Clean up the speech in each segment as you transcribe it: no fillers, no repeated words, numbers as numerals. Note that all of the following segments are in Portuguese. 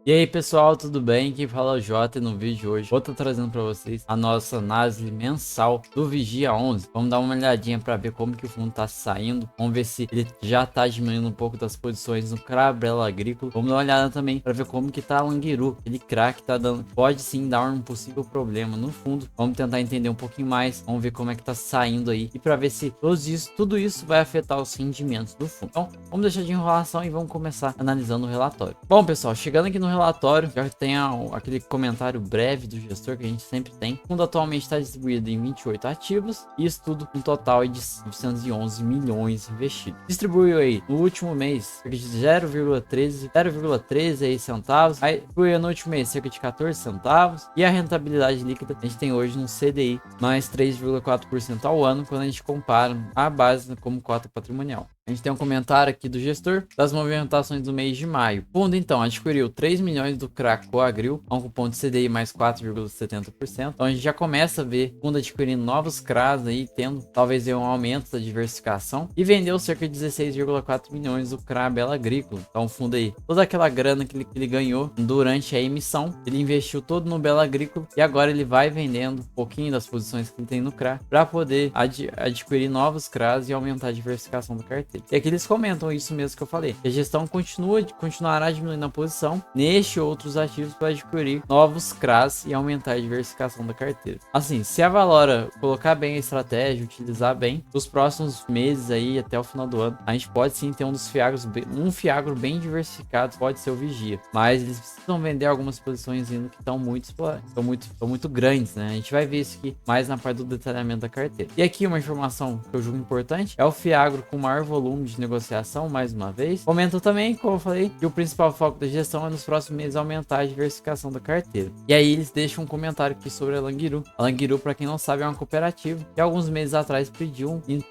E aí pessoal, tudo bem? Quem fala é o Jota e no vídeo de hoje vou estar trazendo para vocês a nossa análise mensal do Vigia 11. Vamos dar uma olhadinha para ver como que o fundo está saindo, vamos ver se ele já está diminuindo um pouco das posições no Crabella Agrícola. Vamos dar uma olhada também para ver como que tá a Languiru, aquele crack tá dando, pode sim dar um possível problema no fundo. Vamos tentar entender um pouquinho mais, vamos ver como é que tá saindo aí e para ver se tudo isso vai afetar os rendimentos do fundo. Então, vamos deixar de enrolação e vamos começar analisando o relatório. Bom pessoal, chegando aqui no relatório, já tem aquele comentário breve do gestor que a gente sempre tem. O fundo atualmente está distribuído em 28 ativos e isso tudo um total de 911 milhões investidos. Distribuiu aí no último mês cerca de 0,13 aí centavos, aí distribuiu no último mês cerca de 14 centavos e a rentabilidade líquida a gente tem hoje no CDI mais 3,4% ao ano quando a gente compara a base como cota patrimonial. A gente tem um comentário aqui do gestor das movimentações do mês de maio. O fundo, então, adquiriu 3 milhões do Cracoagril a um cupom de CDI mais 4,70%. Então, a gente já começa a ver o fundo adquirindo novos CRAs aí, tendo talvez um aumento da diversificação. E vendeu cerca de 16,4 milhões do CRA Bela Agrícola. Então, o fundo aí, toda aquela grana que ele ganhou durante a emissão, ele investiu todo no Bela Agrícola e agora ele vai vendendo um pouquinho das posições que ele tem no CRA para poder adquirir novos CRAs e aumentar a diversificação do carteiro. E aqui eles comentam isso mesmo que eu falei. A gestão continuará diminuindo a posição neste e outros ativos para adquirir novos CRAs e aumentar a diversificação da carteira. Assim, se a Valora colocar bem a estratégia, utilizar bem, nos próximos meses aí até o final do ano, a gente pode sim ter um fiagro bem diversificado, pode ser o Vigia. Mas eles precisam vender algumas posições ainda que estão muito grandes, né? A gente vai ver isso aqui mais na parte do detalhamento da carteira. E aqui uma informação que eu julgo importante é o fiagro com maior volume de negociação, mais uma vez. Comento também, como eu falei, que o principal foco da gestão é nos próximos meses aumentar a diversificação da carteira. E aí eles deixam um comentário aqui sobre a Languiru. A Languiru, para quem não sabe, é uma cooperativa que alguns meses atrás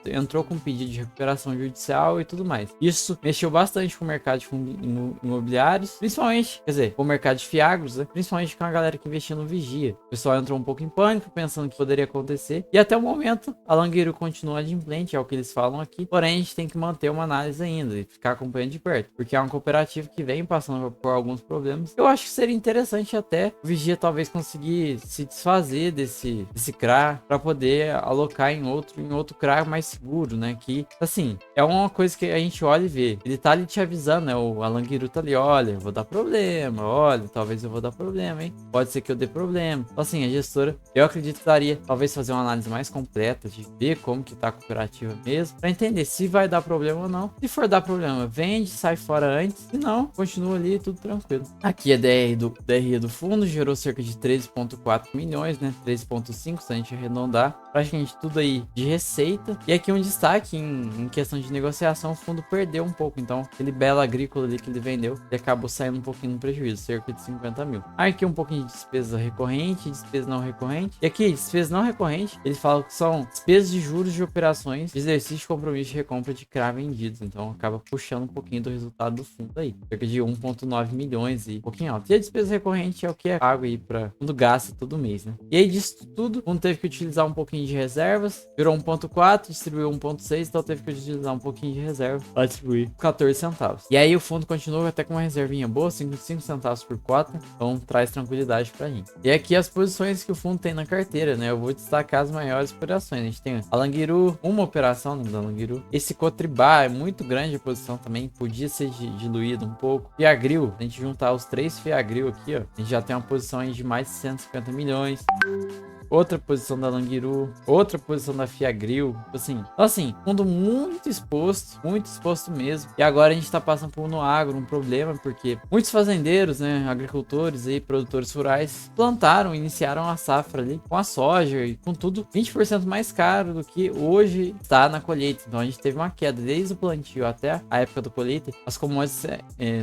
entrou com um pedido de recuperação judicial e tudo mais. Isso mexeu bastante com o mercado de fundos imobiliários, principalmente, quer dizer, com o mercado de fiagros, né? Principalmente com a galera que investia no Vigia. O pessoal entrou um pouco em pânico, pensando que poderia acontecer. E até o momento, a Languiru continua adimplente, é o que eles falam aqui. Porém, a gente tem que manter uma análise ainda e ficar acompanhando de perto, porque é uma cooperativa que vem passando por alguns problemas. Eu acho que seria interessante até o Vigia talvez conseguir se desfazer desse CRA para poder alocar em outro CRA mais seguro, né? Que, assim, é uma coisa que a gente olha e vê. Ele tá ali te avisando, né? O Alan Guiru tá ali, olha, eu vou dar problema, olha, talvez eu vou dar problema, hein? Pode ser que eu dê problema. Então, assim, a gestora, eu acredito que daria talvez fazer uma análise mais completa, de ver como que tá a cooperativa mesmo, para entender se vai dar problema ou não. Se for dar problema, vende, sai fora antes. Se não, continua ali, tudo tranquilo. Aqui a DRE do fundo gerou cerca de 13,4 milhões, né? 13,5 se a gente arredondar. Praticamente tudo aí de receita. E aqui um destaque em questão de negociação, o fundo perdeu um pouco. Então, aquele Bela Agrícola ali que ele vendeu, ele acabou saindo um pouquinho no prejuízo, cerca de 50 mil. Aqui um pouquinho de despesa recorrente, despesa não recorrente. E aqui, despesa não recorrente, ele fala que são despesas de juros de operações, de exercício de compromisso de recompra de CRA vendidos. Então, acaba puxando um pouquinho do resultado do fundo aí. Cerca de 1,9 milhões e um pouquinho alto. E a despesa recorrente é o que é pago aí para quando gasta todo mês, né? E aí, disso tudo, o fundo teve que utilizar um pouquinho de reservas, virou 1,4, distribuiu 1,6, então teve que utilizar um pouquinho de reserva para distribuir 14 centavos. E aí o fundo continua até com uma reservinha boa, 5 centavos por cota, então traz tranquilidade pra gente. E aqui as posições que o fundo tem na carteira, né? Eu vou destacar as maiores operações. A gente tem a Languiru, uma operação né, da Languiru. Esse Cotribá é muito grande a posição também, podia ser diluído um pouco. Fiagril, a gente juntar os três Fiagril aqui, ó, a gente já tem uma posição aí de mais de 150 milhões. Outra posição da Languiru, outra posição da Fiagril, assim, fundo muito exposto mesmo. E agora a gente tá passando por no agro um problema, porque muitos fazendeiros, né, agricultores e produtores rurais iniciaram a safra ali com a soja e com tudo 20% mais caro do que hoje está na colheita. Então a gente teve uma queda desde o plantio até a época do colheita, as commodities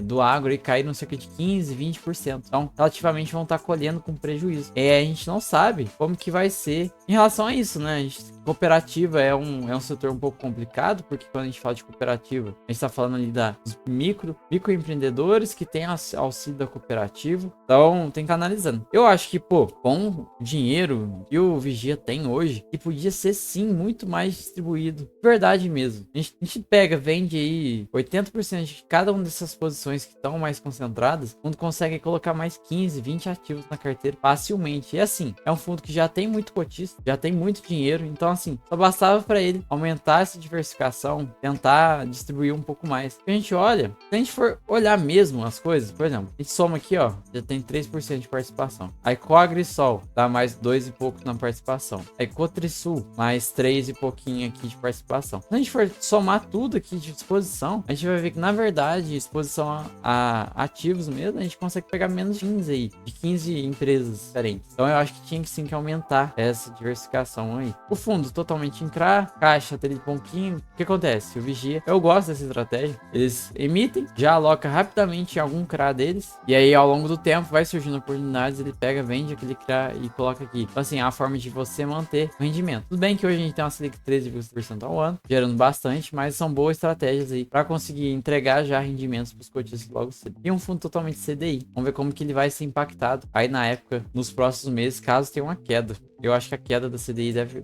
do agro aí caíram cerca de 15, 20%. Então relativamente vão estar colhendo com prejuízo. E a gente não sabe como como que vai ser em relação a isso, né? Cooperativa é um setor um pouco complicado, porque quando a gente fala de cooperativa, a gente tá falando ali dos microempreendedores que tem auxílio da cooperativa. Então, tem que ir analisando. Eu acho que, pô, com o dinheiro que o Vigia tem hoje, que podia ser sim muito mais distribuído. Verdade mesmo. A gente pega, vende aí 80% de cada uma dessas posições que estão mais concentradas, quando consegue colocar mais 15, 20 ativos na carteira facilmente. E assim, é um fundo que já tem muito cotista, já tem muito dinheiro, então assim, só bastava para ele aumentar essa diversificação, tentar distribuir um pouco mais. A gente olha, se a gente for olhar mesmo as coisas, por exemplo, a gente soma aqui, ó, já tem 3% de participação. Aí Coagrisol dá mais 2 e pouco na participação. Aí Cotrisul, mais 3 e pouquinho aqui de participação. Se a gente for somar tudo aqui de exposição, a gente vai ver que na verdade, exposição a ativos mesmo, a gente consegue pegar menos de 15 aí, de 15 empresas diferentes. Então eu acho que tinha que sim que aumentar essa diversificação aí. O fundo totalmente em CRA, caixa dele pouquinho. O que acontece? O Vigia, eu gosto dessa estratégia. Eles emitem, já aloca rapidamente em algum CRA deles, e aí ao longo do tempo vai surgindo oportunidades, ele pega, vende aquele CRA e coloca aqui. Então assim, é a forma de você manter o rendimento. Tudo bem que hoje a gente tem uma Selic 13,5% ao ano, gerando bastante, mas são boas estratégias aí para conseguir entregar já rendimentos para os cotistas logo cedo. E um fundo totalmente CDI. Vamos ver como que ele vai ser impactado aí na época, nos próximos meses, caso tenha uma queda. Eu acho que a queda da CDI deve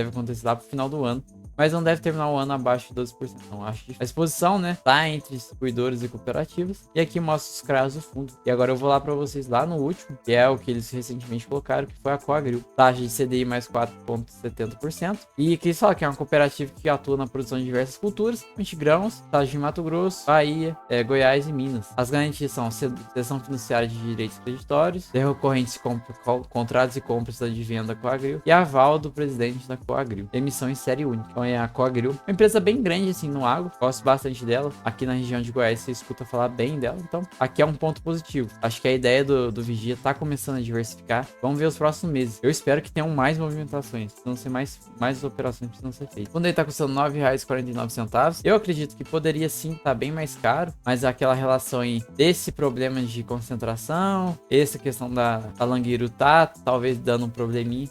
acontecer lá pro final do ano, mas não deve terminar o ano abaixo de 12%. Então, acho que a exposição, né, tá entre distribuidores e cooperativas. E aqui mostra os CRAs do fundo. E agora eu vou lá para vocês lá no último, que é o que eles recentemente colocaram, que foi a Coagri. Taxa de CDI mais 4,70%. E aqui só que é uma cooperativa que atua na produção de diversas culturas, grãos, estados de Mato Grosso, Bahia, Goiás e Minas. As garantias são cessão financiária de direitos creditórios, recorrentes contratos e compras de venda Coagri e aval do presidente da Coagri. Emissão em série única. Então é a Coagri, uma empresa bem grande assim no agro, gosto bastante dela. Aqui na região de Goiás você escuta falar bem dela, então aqui é um ponto positivo. Acho que a ideia do Vigia tá começando a diversificar. Vamos ver os próximos meses. Eu espero que tenham mais movimentações, precisam ser mais operações precisam ser feitas. Quando ele tá custando R$ 9,49, eu acredito que poderia sim estar bem mais caro, mas aquela relação aí desse problema de concentração, essa questão da Languiru tá talvez dando um probleminha,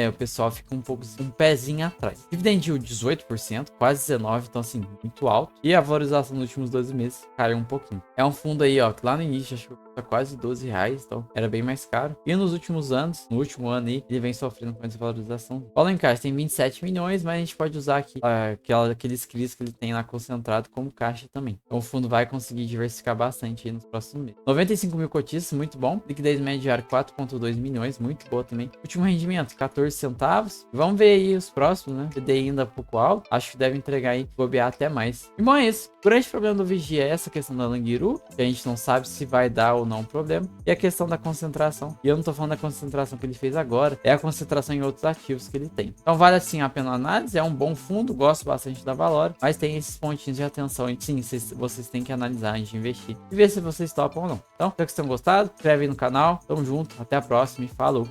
o pessoal fica um pezinho atrás. Dividend yield 18%, quase 19%, então assim, muito alto. E a valorização nos últimos 12 meses caiu um pouquinho. É um fundo aí, ó, que lá no início acho que custa quase R$ 12, então era bem mais caro. E nos últimos anos, no último ano aí, ele vem sofrendo com essa valorização. O All in Caixa tem 27 milhões, mas a gente pode usar aqui aqueles CRIs que ele tem lá concentrado como caixa também. Então o fundo vai conseguir diversificar bastante aí nos próximos meses. 95 mil cotistas, muito bom. Liquidez média diária 4,2 milhões, muito boa também. Último rendimento, 14 centavos. Vamos ver aí os próximos, né? CDI ainda pouco alto. Acho que deve entregar aí, bobear até mais. E bom, é isso. O grande problema do Vigia é essa questão da Languiru, que a gente não sabe se vai dar ou não problema. E a questão da concentração. E eu não tô falando da concentração que ele fez agora, é a concentração em outros ativos que ele tem. Então vale assim a pena a análise, é um bom fundo, gosto bastante da Valor, mas tem esses pontinhos de atenção e sim, vocês têm que analisar antes de investir e ver se vocês topam ou não. Então, espero que vocês tenham gostado, se inscreve aí no canal, tamo junto, até a próxima e falou!